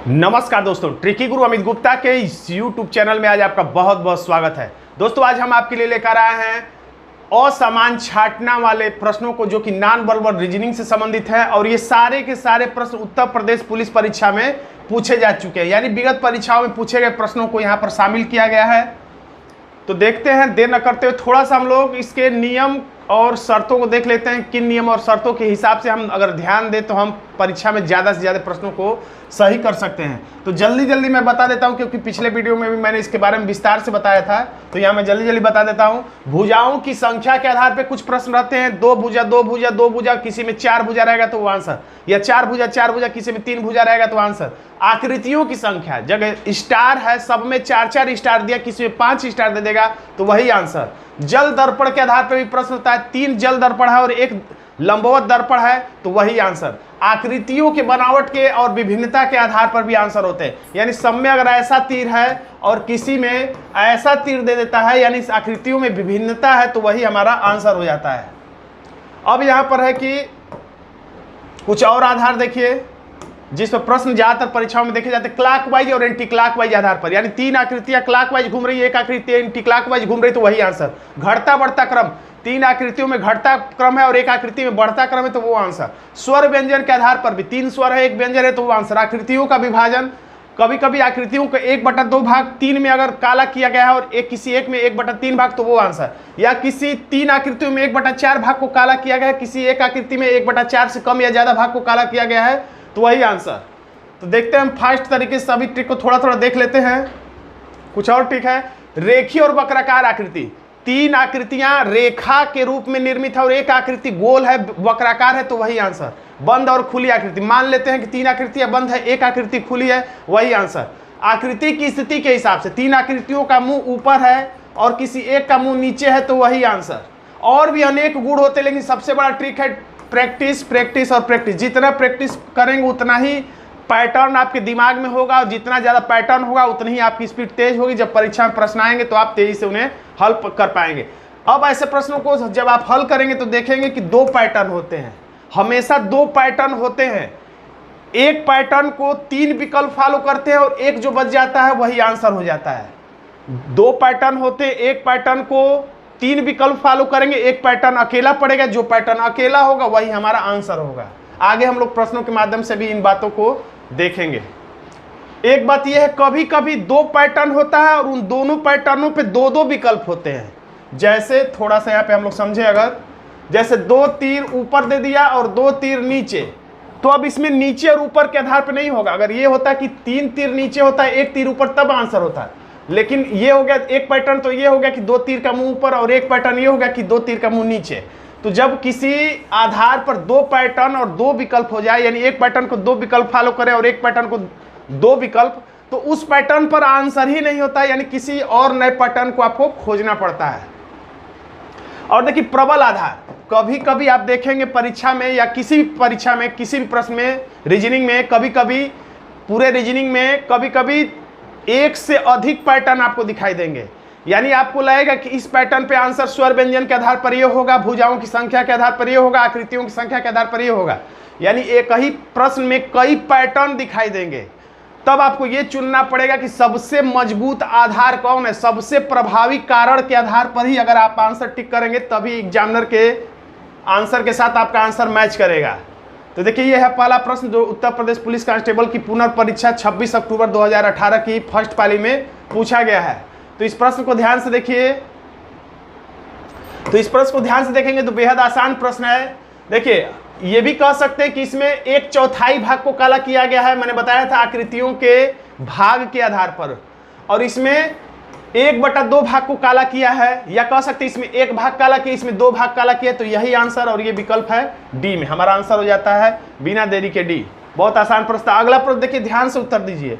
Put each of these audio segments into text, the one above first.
नमस्कार दोस्तों, ट्रिकी गुरु अमित गुप्ता के इस YouTube चैनल में आज आपका बहुत बहुत स्वागत है। दोस्तों आज हम आपके लिए लेकर आए हैं असमान छांटना वाले प्रश्नों को, जो कि नॉन वर्बल रीजनिंग से संबंधित है। और ये सारे के सारे प्रश्न उत्तर प्रदेश पुलिस परीक्षा में पूछे जा चुके हैं, यानी विगत परीक्षाओं में पूछे गए प्रश्नों को यहाँ पर शामिल किया गया है। तो देखते हैं, देर न करते हुए थोड़ा सा हम लोग इसके नियम और शर्तों को देख लेते हैं। किन नियम और शर्तों के हिसाब से हम अगर ध्यान दें तो हम परीक्षा में ज़्यादा से ज़्यादा प्रश्नों को सही कर सकते हैं। तो जल्दी जल्दी मैं बता देता हूं, क्योंकि पिछले वीडियो में भी मैंने इसके बारे में विस्तार से बताया था। तो यहाँ मैं जल्दी जल्दी बता देता हूं। भुजाओं की संख्या के आधार पर कुछ प्रश्न रहते हैं। दो भुजा, किसी में चार भुजा रहेगा तो वो आंसर, या चार भुजा, किसी में तीन भुजा रहेगा तो आंसर। आकृतियों की संख्या, जगह स्टार है सब में चार चार स्टार दिया, किसी में 5 स्टार दे देगा तो वही आंसर। जल दर्पण के आधार पर भी प्रश्न होता है, 3 जल दर्पण है और 1 लंबवत दर्पण है तो वही आंसर। आकृतियों के बनावट के और विभिन्नता के आधार पर भी आंसर होते हैं, यानी सब में अगर ऐसा तीर है और किसी में ऐसा तीर दे देता है, यानी इस आकृतियों में विभिन्नता है तो वही हमारा आंसर हो जाता है। अब यहां पर है कि कुछ और आधार देखिए जिस पर प्रश्न ज्यादातर परीक्षाओं में देखे जाते हैं, क्लॉकवाइज और एंटी क्लॉकवाइज आधार पर, यानी 3 आकृतियां क्लॉकवाइज घूम रही है, 1 आकृति एंटी क्लॉकवाइज घूम रही तो वही आंसर। घटता बढ़ता क्रम, 3 आकृतियों में घटता क्रम है और 1 आकृति में बढ़ता क्रम है तो वो आंसर। स्वर व्यंजन के आधार पर भी 3 स्वर है 1 व्यंजन है तो वो आंसर। आकृतियों का विभाजन, कभी कभी आकृतियों को 1/2 भाग 3 में अगर काला किया गया है और किसी एक में 1/3 भाग तो वो आंसर। या किसी 3 आकृतियों में 1/4 भाग को काला किया गया है, किसी एक आकृति में 1/4 से कम या ज्यादा भाग को काला किया गया है तो वही आंसर। तो देखते हैं हम फास्ट तरीके से सभी ट्रिक को थोड़ा थोड़ा देख लेते हैं। कुछ और ट्रिक है, रेखीय और वक्राकार आकृति। 3 आकृतियां रेखा के रूप में निर्मित है और 1 आकृति गोल है वक्राकार है तो वही आंसर। बंद और खुली आकृति, मान लेते हैं कि 3 आकृतियां बंद है 1 आकृति खुली है, वही आंसर। आकृति की स्थिति के हिसाब से 3 आकृतियों का मुंह ऊपर है और किसी एक का मुंह नीचे है तो वही आंसर। और भी अनेक गुण होते हैं, लेकिन सबसे बड़ा ट्रिक है प्रैक्टिस प्रैक्टिस और प्रैक्टिस। जितना प्रैक्टिस करेंगे उतना ही पैटर्न आपके दिमाग में होगा, और जितना ज़्यादा पैटर्न होगा उतनी ही आपकी स्पीड तेज होगी। जब परीक्षा में प्रश्न आएंगे तो आप तेजी से उन्हें हल कर पाएंगे। अब ऐसे प्रश्नों को जब आप हल करेंगे तो देखेंगे कि 2 पैटर्न होते हैं, हमेशा 2 पैटर्न होते हैं। एक पैटर्न को 3 विकल्प फॉलो करते हैं और एक जो बच जाता है वही आंसर हो जाता है। 2 पैटर्न होते हैं, एक पैटर्न को 3 विकल्प फॉलो करेंगे, एक पैटर्न अकेला पड़ेगा, जो पैटर्न अकेला होगा वही हमारा आंसर होगा। आगे हम लोग प्रश्नों के माध्यम से भी इन बातों को देखेंगे। एक बात यह है, कभी कभी 2 पैटर्न होता है और उन दोनों पैटर्नों पे 2-2 विकल्प होते हैं। जैसे थोड़ा सा यहाँ पे हम लोग समझे, अगर जैसे 2 तीर ऊपर दे दिया और 2 तीर नीचे, तो अब इसमें नीचे और ऊपर के आधार पे नहीं होगा। अगर ये होता है कि 3 तीर नीचे होता है 1 तीर ऊपर तब आंसर होता है, लेकिन ये हो गया एक पैटर्न, तो ये हो गया कि 2 तीर का मुंह ऊपर और एक पैटर्न ये हो गया कि 2 तीर का मुंह नीचे। तो जब किसी आधार पर 2 पैटर्न और 2 विकल्प हो जाए, यानी एक पैटर्न को 2 विकल्प फॉलो करें और एक पैटर्न को 2 विकल्प, तो उस पैटर्न पर आंसर ही नहीं होता है, यानी किसी और नए पैटर्न को आपको खोजना पड़ता है। और देखिए प्रबल आधार, कभी कभी आप देखेंगे परीक्षा में या किसी भी परीक्षा में, किसी भी प्रश्न में, रीजनिंग में, कभी कभी पूरे रीजनिंग में कभी कभी 1 से अधिक पैटर्न आपको दिखाई देंगे। यानी आपको लगेगा कि इस पैटर्न पे आंसर स्वर व्यंजन के आधार पर ये होगा, भुजाओं की संख्या के आधार पर ये होगा, आकृतियों की संख्या के आधार पर ये होगा, यानी एक ही प्रश्न में कई पैटर्न दिखाई देंगे। तब आपको ये चुनना पड़ेगा कि सबसे मजबूत आधार कौन है, सबसे प्रभावी कारण के आधार पर ही अगर आप आंसर टिक करेंगे तभी एग्जामिनर के आंसर के साथ आपका आंसर मैच करेगा। तो देखिए यह है पहला प्रश्न जो उत्तर प्रदेश पुलिस कांस्टेबल की पुनर्परीक्षा 26 अक्टूबर 2018 की फर्स्ट पाली में पूछा गया है। तो इस प्रश्न को ध्यान से देखिए, तो इस प्रश्न को ध्यान से देखेंगे तो बेहद आसान प्रश्न है। देखिए ये भी कह सकते हैं कि इसमें 1/4 भाग को काला किया गया है, मैंने बताया था आकृतियों के भाग के आधार पर, और इसमें 1/2 भाग को काला किया है, या कह सकते हैं इसमें 1 भाग काला किया, इसमें 2 भाग काला किया, तो यही आंसर, और ये विकल्प है डी में हमारा आंसर हो जाता है बिना देरी के डी। बहुत आसान प्रश्न। अगला प्रश्न देखिए, ध्यान से उत्तर दीजिए।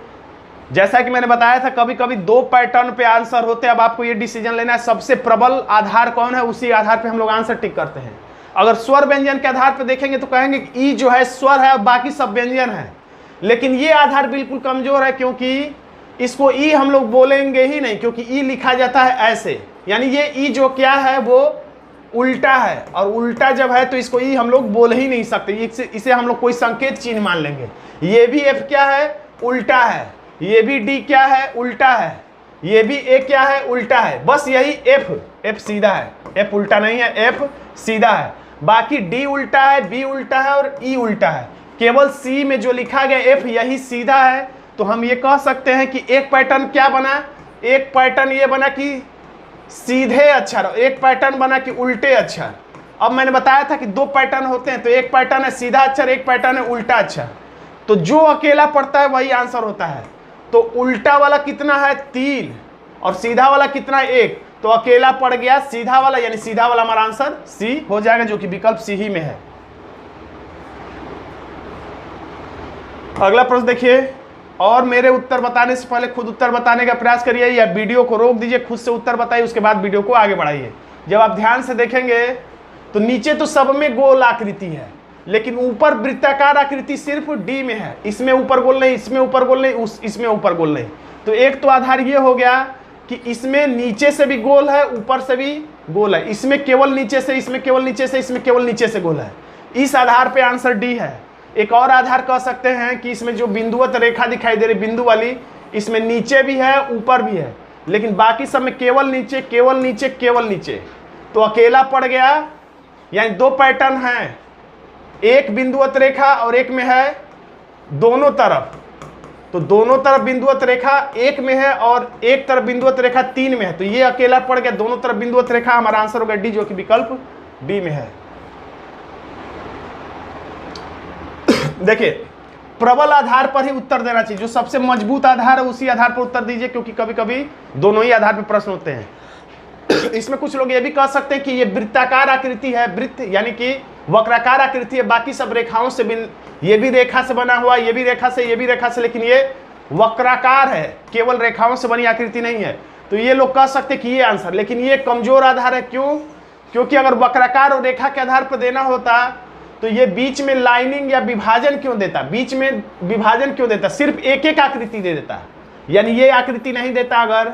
जैसा कि मैंने बताया था कभी कभी 2 पैटर्न पे आंसर होते हैं। अब आपको ये डिसीजन लेना है सबसे प्रबल आधार कौन है, उसी आधार पे हम लोग आंसर टिक करते हैं। अगर स्वर व्यंजन के आधार पे देखेंगे तो कहेंगे कि ई जो है स्वर है और बाकी सब व्यंजन है, लेकिन ये आधार बिल्कुल कमजोर है, क्योंकि इसको ई हम लोग बोलेंगे ही नहीं, क्योंकि ई लिखा जाता है ऐसे, यानी ये ई जो क्या है वो उल्टा है, और उल्टा जब है तो इसको ई हम लोग बोल ही नहीं सकते, इसे हम लोग कोई संकेत चिन्ह मान लेंगे। ये भी एफ क्या है, उल्टा है, ये भी डी क्या है, उल्टा है, ये भी ए क्या है, उल्टा है। बस यही एफ सीधा है, एफ उल्टा नहीं है, एफ सीधा है। बाकी डी उल्टा है, बी उल्टा है और ई उल्टा है। केवल सी में जो लिखा गया एफ यही सीधा है। तो हम ये कह सकते हैं कि एक पैटर्न क्या बना, एक पैटर्न ये बना कि सीधे अक्षर, एक पैटर्न बना कि उल्टे अक्षर। अब मैंने बताया था कि दो पैटर्न होते हैं, तो एक पैटर्न है सीधा अक्षर, एक पैटर्न है उल्टा अक्षर। तो जो अकेला पड़ता है वही आंसर होता है। तो उल्टा वाला कितना है, 3, और सीधा वाला कितना है, 1। तो अकेला पड़ गया सीधा वाला, यानी सीधा वाला हमारा आंसर सी हो जाएगा, जो कि विकल्प सी ही में है। अगला प्रश्न देखिए, और मेरे उत्तर बताने से पहले खुद उत्तर बताने का प्रयास करिए या वीडियो को रोक दीजिए, खुद से उत्तर बताइए, उसके बाद वीडियो को आगे बढ़ाइए। जब आप ध्यान से देखेंगे तो नीचे तो सब में गोल आकृति है, लेकिन ऊपर वृत्ताकार आकृति सिर्फ डी में है। इसमें ऊपर गोल नहीं, इसमें ऊपर गोल नहीं, इसमें ऊपर गोल नहीं। तो एक तो आधार ये हो गया कि इसमें नीचे से भी गोल है, ऊपर से भी गोल है। इसमें केवल नीचे से, इसमें केवल नीचे से, इसमें केवल नीचे से गोल है। इस आधार पे आंसर डी है। एक और आधार कह सकते हैं कि इसमें जो बिंदुवत रेखा दिखाई दे रही, बिंदु वाली, इसमें नीचे भी है ऊपर भी है, लेकिन बाकी सब में केवल नीचे, केवल नीचे, केवल नीचे। तो अकेला पड़ गया, यानी दो पैटर्न हैं, एक बिंदुवत रेखा और एक में है दोनों तरफ। तो दोनों तरफ बिंदुवत रेखा एक में है और एक तरफ बिंदुवत रेखा 3 में है। तो ये अकेला पड़ गया, दोनों तरफ बिंदुवत रेखा। हमारा आंसर होगा डी, जो कि विकल्प बी में है। देखिए, प्रबल आधार पर ही उत्तर देना चाहिए। जो सबसे मजबूत आधार है उसी आधार पर उत्तर दीजिए, क्योंकि कभी कभी दोनों ही आधार पर प्रश्न होते हैं। इसमें कुछ लोग ये भी कह सकते हैं कि ये वृत्ताकार आकृति है, वृत्त यानी कि वक्राकार आकृति है, बाकी सब रेखाओं से ये भी रेखा से बना हुआ, ये भी रेखा से, ये भी रेखा से, लेकिन ये वक्राकार है, केवल रेखाओं से बनी आकृति नहीं है। तो ये लोग कह सकते हैं कि ये आंसर, लेकिन ये कमजोर आधार है। क्यों? क्योंकि अगर वक्राकार और रेखा के आधार पर देना होता तो ये बीच में लाइनिंग या विभाजन क्यों देता, बीच में विभाजन क्यों देता, सिर्फ एक एक आकृति दे देता। यानी ये आकृति नहीं देता, अगर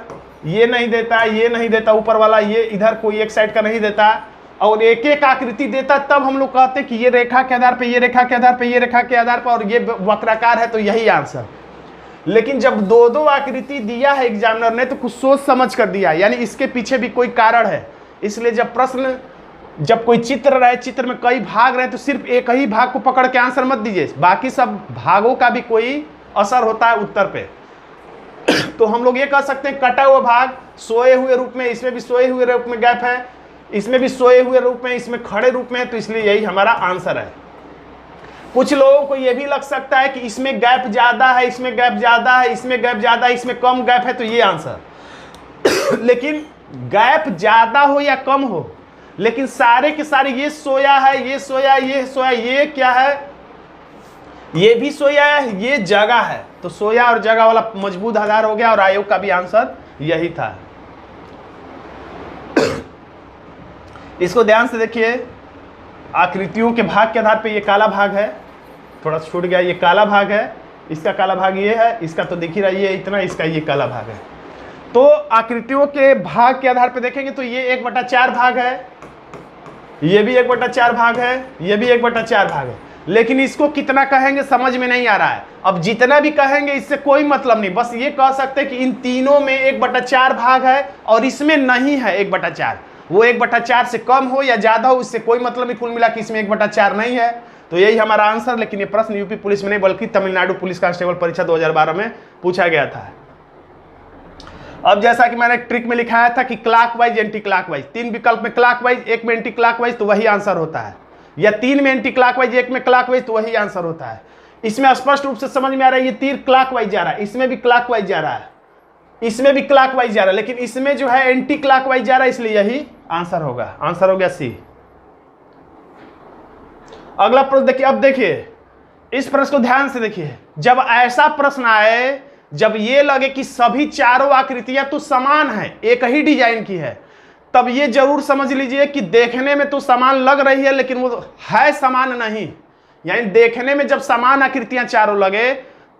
ये नहीं देता, ये नहीं देता, ऊपर वाला ये इधर कोई एक साइड का नहीं देता, और एक एक आकृति देता, तब हम लोग कहते हैं कि ये रेखा के आधार पे, ये रेखा के आधार पे, ये रेखा के आधार पर, और ये वक्राकार है, तो यही आंसर। लेकिन जब दो दो आकृति दिया है एग्जामिनर ने, तो कुछ सोच समझ कर दिया, यानी इसके पीछे भी कोई कारण है। इसलिए जब कोई चित्र रहे, चित्र में कई भाग रहे, तो सिर्फ एक ही भाग को पकड़ के आंसर मत दीजिए, बाकी सब भागों का भी कोई असर होता है उत्तर पे। तो हम लोग ये कह सकते हैं कटा हुआ भाग सोए हुए रूप में, इसमें भी सोए हुए रूप में गैप है, इसमें भी सोए हुए रूप में, इसमें खड़े रूप में है, तो इसलिए यही हमारा आंसर है। कुछ लोगों को यह भी लग सकता है कि इसमें गैप ज्यादा है, इसमें गैप ज्यादा है, इसमें गैप ज्यादा है, इसमें कम गैप है, तो ये आंसर। लेकिन गैप ज्यादा हो या कम हो, लेकिन सारे के सारे ये सोया है, ये सोया, ये सोया, ये क्या है, ये भी सोया है, ये जगह है। तो सोया और जगह वाला मजबूत आधार हो गया, और आयोग का भी आंसर यही था। इसको ध्यान से देखिए, आकृतियों के भाग के आधार पे ये काला भाग है, थोड़ा छूट गया, ये काला भाग है, इसका काला भाग ये है, इसका तो दिख ही रहा है ये इतना, इसका ये काला भाग है। तो आकृतियों के भाग के आधार पे देखेंगे तो ये 1/4 भाग है, ये भी 1/4 भाग है, ये भी 1/4 भाग है। लेकिन इसको कितना कहेंगे समझ में नहीं आ रहा है। अब जितना भी कहेंगे इससे कोई मतलब नहीं, बस ये कह सकते हैं कि इन तीनों में 1/4 भाग है और इसमें नहीं है 1/4। वो 1/4 से कम हो या ज्यादा हो, इससे कोई मतलब नहीं, कुल मिला कि इसमें 1/4 नहीं है। तो यही हमारा आंसर। लेकिन ये प्रश्न यूपी पुलिस में नहीं बल्कि तमिलनाडु पुलिस कांस्टेबल परीक्षा 2012 में पूछा गया था। अब जैसा कि मैंने ट्रिक में लिखाया था कि क्लॉकवाइज एंटी क्लॉकवाइज, 3 विकल्प में क्लॉकवाइज, एक में एंटी क्लॉकवाइज, तो वही आंसर होता है, या 3 में एंटी क्लॉकवाइज, एक में क्लॉकवाइज, तो वही आंसर होता है। इसमें स्पष्ट रूप से समझ में आ रहा है, ये तीर क्लॉकवाइज जा रहा है, इसमें भी क्लॉकवाइज जा रहा है, इसमें भी क्लॉकवाइज जा रहा है, लेकिन इसमें जो है एंटी क्लॉकवाइज जा रहा है, इसलिए यही आंसर होगा। आंसर हो गया सी। अगला प्रश्न देखिए। अब देखिए इस प्रश्न को ध्यान से देखिए। जब ऐसा प्रश्न आए जब ये लगे कि सभी चारों आकृतियां तो समान हैं, एक ही डिजाइन की है, तब ये जरूर समझ लीजिए कि देखने में तो समान लग रही है लेकिन वो है समान नहीं। यानी देखने में जब समान आकृतियां चारों लगे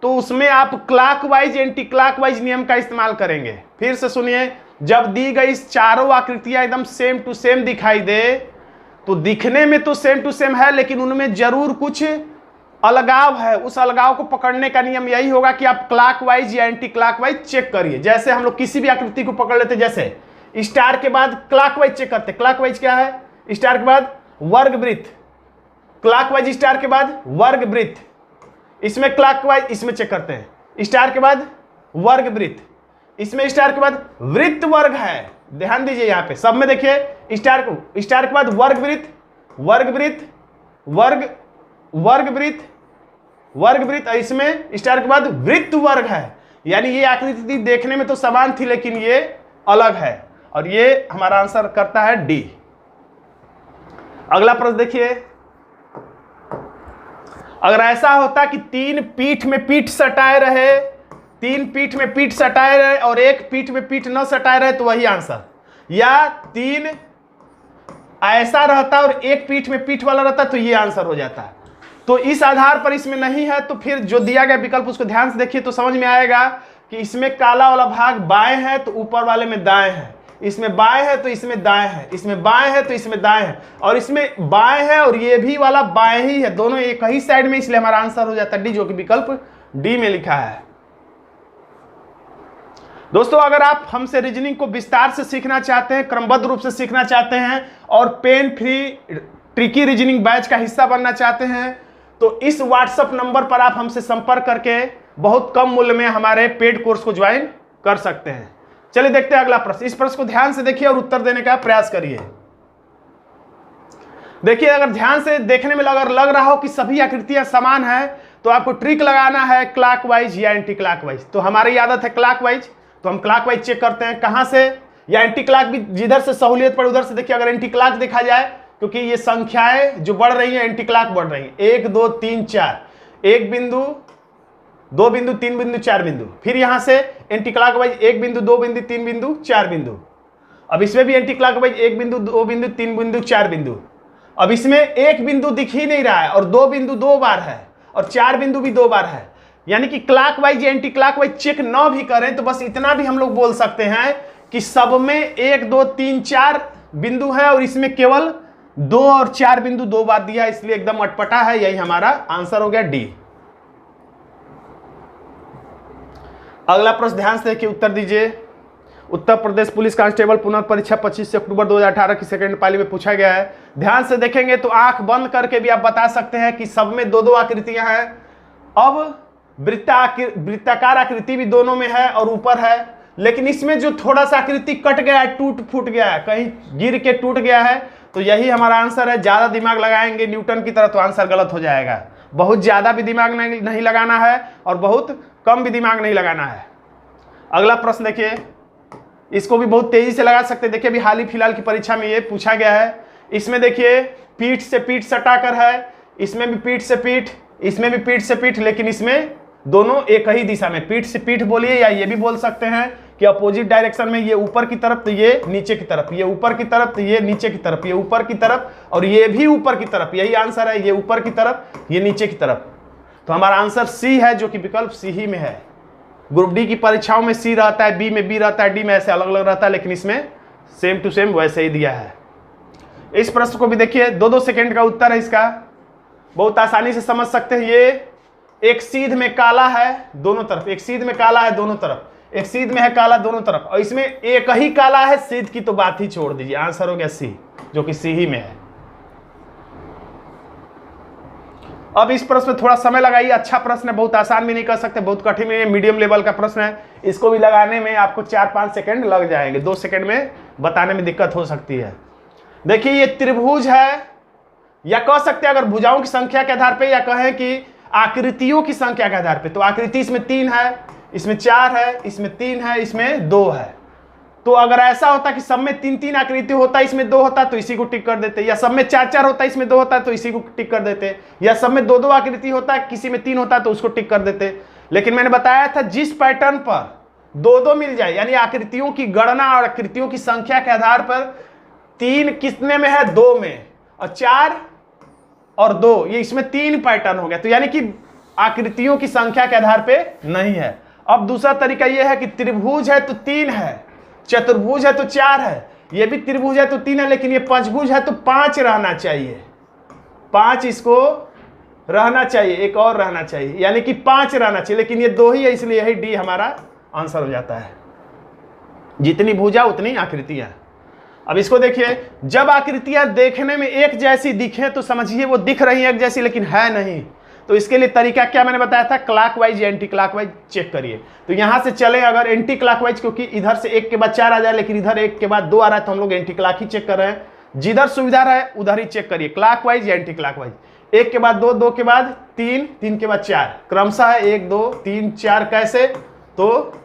तो उसमें आप क्लॉकवाइज एंटी क्लॉकवाइज नियम का इस्तेमाल करेंगे। फिर से सुनिए, जब दी गई चारों आकृतियां एकदम सेम टू सेम दिखाई दे तो दिखने में तो सेम टू सेम है, लेकिन उनमें जरूर कुछ अलगाव है, उस अलगाव को पकड़ने का नियम यही होगा कि आप क्लॉकवाइज या एंटी क्लॉकवाइज चेक करिए। जैसे हम लोग किसी भी आकृति को पकड़ लेते, जैसे स्टार के बाद क्लॉकवाइज चेक करते। क्लॉकवाइज क्या है? स्टार के बाद वर्गवृत्त, क्लॉकवाइज स्टार के बाद वर्गवृत्त, इसमें क्लॉकवाइज इसमें चेक करते हैं। स्टार के बाद वर्गवृत्त, इसमें स्टार के बाद वृत्त वर्ग है। ध्यान दीजिए यहाँ पे सब में देखिए स्टार के बाद वर्गवृत्त, वर्गवृत्त, वर्ग, वर्गवृत्त, वर्गवृत्त, इसमें स्टार के बाद वृत्त वर्ग है। यानी ये आकृति देखने में तो समान थी लेकिन ये अलग है, और ये हमारा आंसर करता है डी। अगला प्रश्न देखिए, अगर ऐसा होता कि तीन पीठ में पीठ सटाए रहे, तीन पीठ में पीठ सटाए रहे और एक पीठ में पीठ न सटाए रहे तो वही आंसर, या तीन ऐसा रहता और एक पीठ में पीठ वाला रहता तो ये आंसर हो जाता। तो इस आधार पर इसमें नहीं है, तो फिर जो दिया गया विकल्प उसको ध्यान से देखिए तो समझ में आएगा कि इसमें काला वाला भाग बाएं है तो ऊपर वाले में दाएं है, इसमें बाएं है तो इसमें दाएं है, इसमें बाएं है तो इसमें दाएं है, और इसमें बाएं है और ये भी वाला बाएं ही है, दोनों एक ही साइड में, इसलिए हमारा आंसर हो जाता है डी, जो कि विकल्प डी में लिखा है। दोस्तों अगर आप हमसे रीजनिंग को विस्तार से सीखना चाहते हैं, क्रमबद्ध रूप से सीखना चाहते हैं और pain free tricky reasoning batch का हिस्सा बनना चाहते हैं तो इस व्हाट्सएप नंबर पर आप हमसे संपर्क करके बहुत कम मूल्य में हमारे पेड कोर्स को ज्वाइन कर सकते हैं। चलिए देखते हैं अगला प्रश्न। इस प्रश्न को ध्यान से देखिए और उत्तर देने का प्रयास करिए। देखिए अगर ध्यान से देखने में अगर लग रहा हो कि सभी आकृतियां समान हैं तो आपको ट्रिक लगाना है क्लॉकवाइज या एंटी क्लॉकवाइज। तो हमारी आदत है क्लॉकवाइज, तो हम क्लॉकवाइज चेक करते हैं। कहां से? या एंटी क्लॉक भी जिधर से सहूलियत पड़े उधर से देखिए। अगर एंटी क्लॉक देखा जाए, क्योंकि ये संख्याएं जो बढ़ रही हैं एंटी क्लॉक बढ़ रही हैं, 1 2 3 4, 1 बिंदु 2 बिंदु 3 बिंदु 4 बिंदु, फिर यहां से एंटी क्लॉकवाइज 1 बिंदु 2 बिंदु 3 बिंदु 4 बिंदु। अब इसमें भी एंटी क्लॉकवाइज 1 बिंदु 2 बिंदु 3 बिंदु 4 बिंदु। अब इसमें 1 बिंदु दिख ही नहीं रहा है और 2 बिंदु 2 बार है और 4 बिंदु भी 2 बार है, यानी कि क्लॉकवाइज या एंटी क्लॉकवाइज चेक न भी करें तो बस इतना भी हम लोग बोल सकते हैं कि सब में 1 2 3 4 बिंदु है और इसमें केवल 2 और 4 बिंदु 2 बार दिया, इसलिए एकदम अटपटा है। यही हमारा आंसर हो गया डी। अगला प्रश्न ध्यान से देखिए, उत्तर दीजिए। उत्तर प्रदेश पुलिस कांस्टेबल पुनर्परीक्षा 25 अक्टूबर 2018 की सेकंड पाली में पूछा गया है। ध्यान से देखेंगे तो आंख बंद करके भी आप बता सकते हैं कि सब में 2 2 आकृतियां हैं। अब वृत्ताकार आकृति भी दोनों में है और ऊपर है, लेकिन इसमें जो थोड़ा सा आकृति कट गया है, टूट फूट गया है, कहीं गिर के टूट गया है, तो यही हमारा आंसर है। ज्यादा दिमाग लगाएंगे न्यूटन की तरह तो आंसर गलत हो जाएगा। बहुत ज्यादा भी दिमाग नहीं लगाना है और बहुत कम भी दिमाग नहीं लगाना है। अगला प्रश्न देखिए, इसको भी बहुत तेजी से लगा सकते हैं। देखिए अभी हाल ही फिलहाल की परीक्षा में ये पूछा गया है। इसमें देखिए पीठ से पीठ सटाकर है, इसमें भी पीठ से पीठ, इसमें भी पीठ से पीठ, लेकिन इसमें दोनों एक ही दिशा में। पीठ से पीठ बोलिए या ये भी बोल सकते हैं कि अपोजिट डायरेक्शन में, ये ऊपर की तरफ तो ये नीचे की तरफ, ये ऊपर की तरफ तो ये नीचे की तरफ, ये ऊपर की तरफ और ये भी ऊपर की तरफ। यही आंसर है, ये ऊपर की तरफ ये नीचे की तरफ। तो हमारा आंसर सी है, जो कि विकल्प सी ही में है। ग्रुप डी की परीक्षाओं में सी रहता है, बी में बी रहता है, डी में ऐसे अलग अलग रहता है, लेकिन इसमें सेम टू सेम वैसे ही दिया है। इस प्रश्न को भी देखिए, 2-2 सेकेंड का उत्तर है इसका, बहुत आसानी से समझ सकते हैं। ये एक सीध में काला है दोनों तरफ, एक सीध में काला है दोनों तरफ, एक सीध में है काला दोनों तरफ, और इसमें एक ही काला है, सीध की तो बात ही छोड़ दीजिए। आंसर हो गया सी, जो कि सी ही में है। अब इस प्रश्न में थोड़ा समय लगाइए। अच्छा प्रश्न है, बहुत आसान भी नहीं कर सकते, बहुत कठिन नहीं है, मीडियम लेवल का प्रश्न है। इसको भी लगाने में आपको 4-5 सेकेंड लग जाएंगे, 2 सेकेंड में बताने में दिक्कत हो सकती है। देखिए ये त्रिभुज है, या कह सकते हैं अगर भुजाओं की संख्या के आधार पे, या कहें कि आकृतियों की संख्या के आधार पे, तो आकृति इसमें 3 है, इसमें 4 है, इसमें 3 है, इसमें 2 है। तो अगर ऐसा होता कि सब में 3-3 आकृति होता, इसमें 2 होता तो इसी को टिक कर देते, या सब में 4-4 होता इसमें 2 होता तो इसी को टिक कर देते, या सब में 2-2 आकृति होता किसी में 3 होता तो उसको टिक कर देते। लेकिन मैंने बताया था जिस पैटर्न पर 2-2 मिल जाए, यानी आकृतियों की गणना और आकृतियों की संख्या के आधार पर 3 कितने में है, 2 में, और 4 और 2, ये इसमें 3 पैटर्न हो गया। तो यानी कि आकृतियों की संख्या के आधार पे नहीं है। अब दूसरा तरीका यह है कि त्रिभुज है तो 3 है, चतुर्भुज है तो 4 है, ये भी त्रिभुज है तो 3 है, लेकिन ये पंचभुज है तो 5 रहना चाहिए। 5 इसको रहना चाहिए, एक और रहना चाहिए, यानी कि 5 रहना चाहिए, लेकिन ये 2 ही है, इसलिए यही डी हमारा आंसर हो जाता है। जितनी भुजा उतनी आकृतियां। अब इसको देखिए, जब आकृतियां देखने में एक जैसी दिखे तो समझिए वो दिख रही है एक जैसी, लेकिन है नहीं। तो इसके लिए तरीका क्या मैंने बताया था, क्लॉकवाइज या एंटी क्लॉकवाइज चेक करिए। तो यहां से चले अगर एंटी क्लॉकवाइज, क्योंकि इधर से 1 के बाद 4 आ जाए, लेकिन इधर 1 के बाद 2 आ रहा है, तो हम लोग एंटी क्लॉक ही चेक कर रहे हैं। जिधर सुविधा रहे उधर ही चेक करिए, क्लॉकवाइज या एंटी क्लॉकवाइज। 1 के बाद 2, 2 के बाद 3, 3 के बाद 4, क्रमशः 1 2 3 4। कैसे? तो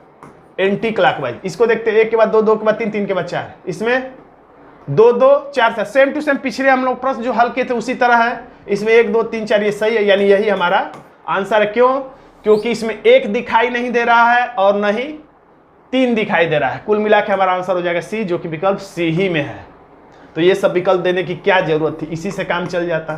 एंटी क्लॉकवाइज। इसको देखते हैं, 1 के बाद 2, 2 के बाद 3, 3 के बाद 4, इसमें 2 2 4 4, सेम टू सेम पिछले हम लोग प्रश्न जो हल किए थे उसी तरह है। इसमें 1 2 3 4 ये सही है, यानी यही हमारा आंसर है। क्यों? क्योंकि इसमें 1 दिखाई नहीं दे रहा है और न ही 3 दिखाई दे रहा है। कुल मिला के हमारा आंसर हो जाएगा सी, जो कि विकल्प सी ही में है। तो ये सब विकल्प देने की क्या जरूरत थी, इसी से काम चल जाता।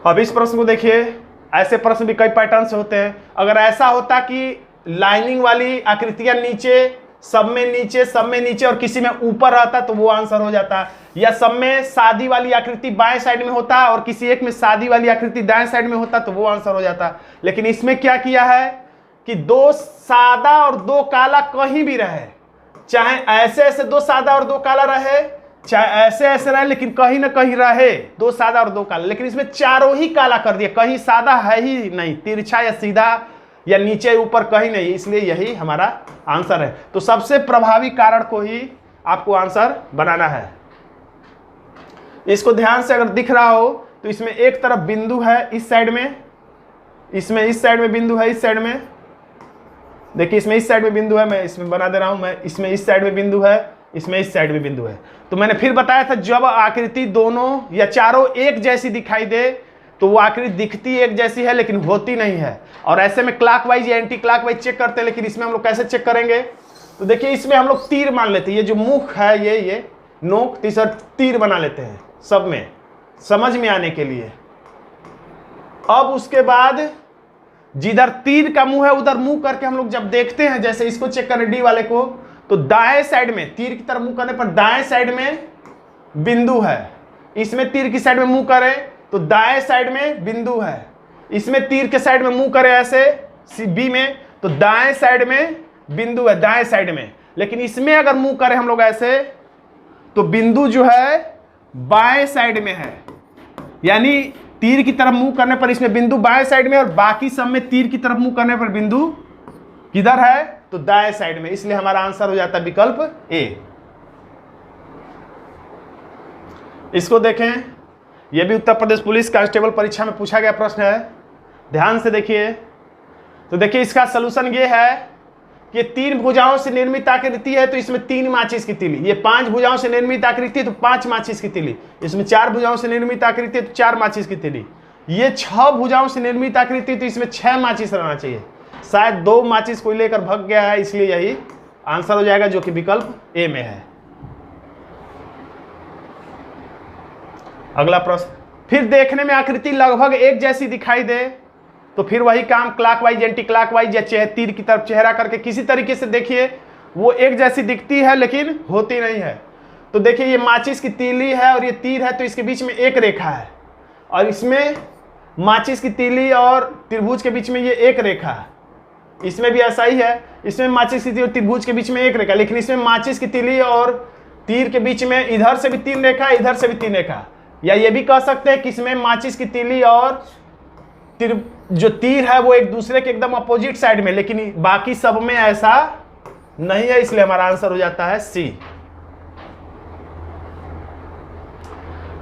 अब इस प्रश्न को देखिए, ऐसे प्रश्न भी कई पैटर्न से होते हैं। अगर ऐसा होता कि लाइनिंग वाली आकृतियां नीचे, सब में नीचे, सब में नीचे और किसी में ऊपर रहता तो वो आंसर हो जाता। या सब में शादी वाली आकृति बाएं साइड में होता और किसी एक में शादी वाली आकृति दाएं साइड में होता तो वो आंसर हो जाता। लेकिन इसमें क्या किया है कि 2 सादा और 2 काला कहीं भी रहे, चाहे ऐसे ऐसे 2 सादा और 2 काला रहे, चाहे ऐसे ऐसे रहे, लेकिन कहीं ना कहीं रहे 2 सादा और 2 काला। लेकिन इसमें चारों ही काला कर दिया, कहीं सादा है ही नहीं, तिरछा या सीधा या नीचे ऊपर कहीं नहीं, इसलिए यही हमारा आंसर है। तो सबसे प्रभावी कारण को ही आपको आंसर बनाना है। इसको ध्यान से अगर दिख रहा हो तो इसमें एक तरफ बिंदु है इस साइड में, इसमें इस साइड में बिंदु है, इस साइड में देखिए, इसमें इस साइड में बिंदु है, मैं इसमें बना दे रहा हूं, मैं इसमें इस साइड में बिंदु है, इसमें इस साइड में बिंदु है। तो मैंने फिर बताया था, जब आकृति दोनों या चारों एक जैसी दिखाई दे तो वो आकृति दिखती एक जैसी है लेकिन होती नहीं है। और ऐसे में क्लॉकवाइज या एंटी क्लॉकवाइज चेक करते हैं, लेकिन इसमें हम लोग कैसे चेक करेंगे? तो देखिए, इसमें हम लोग तीर मान लेते हैं, ये जो मुख है ये नोक, तीसरा तीर बना लेते हैं सब में, समझ में आने के लिए। अब उसके बाद जिधर तीर का मुंह है उधर मुंह करके हम लोग जब देखते हैं, जैसे इसको चेक करें डी वाले को, तो दाएं साइड में तीर की तरफ मुंह करने पर दाएं साइड में बिंदु है। इसमें तीर की साइड में मुंह करें तो दाएं साइड में बिंदु है। इसमें तीर के साइड में मुंह करें ऐसे बी में तो दाएं साइड में बिंदु है, दाएं साइड में। लेकिन इसमें अगर मुंह करें हम लोग ऐसे तो बिंदु जो है बाएं साइड में है, यानी तीर की तरफ मुंह करने पर इसमें बिंदु बाएं साइड में और बाकी सब में तीर की तरफ मुंह करने पर बिंदु किधर है? तो दाएं साइड में। इसलिए हमारा आंसर हो जाता है विकल्प ए। इसको देखें, यह भी उत्तर प्रदेश पुलिस कांस्टेबल परीक्षा में पूछा गया प्रश्न है, ध्यान से देखिए। तो देखिए, इसका सलूशन ये है कि 3 भुजाओं से निर्मित आकृति है तो इसमें 3 माचिस की तीली, ये 5 भुजाओं से निर्मित आकृति है तो 5 माचिस की तीली, इसमें 4 भुजाओं से निर्मित आकृति है तो 4 माचिस की तीली, ये 6 भुजाओं से निर्मित आकृति तो इसमें 6 माचिस रहना चाहिए। शायद 2 माचिस कोई लेकर भाग गया है, इसलिए यही आंसर हो जाएगा, जो कि विकल्प ए में है। अगला प्रश्न, फिर देखने में आकृति लगभग एक जैसी दिखाई दे तो फिर वही काम क्लॉकवाइज एंटी क्लॉकवाइज या तीर की तरफ चेहरा करके किसी तरीके से देखिए, वो एक जैसी दिखती है लेकिन होती नहीं है। तो देखिए, ये माचिस की तीली है और ये तीर है तो इसके बीच में एक रेखा है, और इसमें माचिस की तीली और त्रिभुज के बीच में ये एक रेखा है। इसमें भी ऐसा ही है, इसमें माचिस की तीली और त्रिभुज के बीच में एक रेखा, लेकिन इसमें माचिस की तीली और तीर के बीच में इधर से भी 3 रेखा, इधर से भी 3 रेखा। या ये भी कह सकते हैं कि इसमें माचिस की तीली और जो तीर है वो एक दूसरे के एकदम अपोजिट साइड में, लेकिन बाकी सब में ऐसा नहीं है, इसलिए हमारा आंसर हो जाता है सी।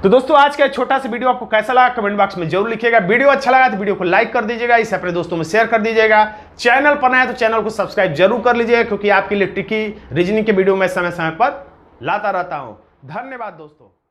तो दोस्तों, आज का छोटा सा वीडियो आपको कैसा लगा कमेंट बॉक्स में जरूर लिखिएगा। वीडियो अच्छा लगा तो वीडियो को लाइक कर दीजिएगा, इसे अपने दोस्तों में शेयर कर दीजिएगा। चैनल पर नया है तो चैनल को सब्सक्राइब जरूर कर लीजिएगा, क्योंकि आपके लिए ट्रिकी रीजनिंग के वीडियो मैं समय समय पर लाता रहता हूं। धन्यवाद दोस्तों।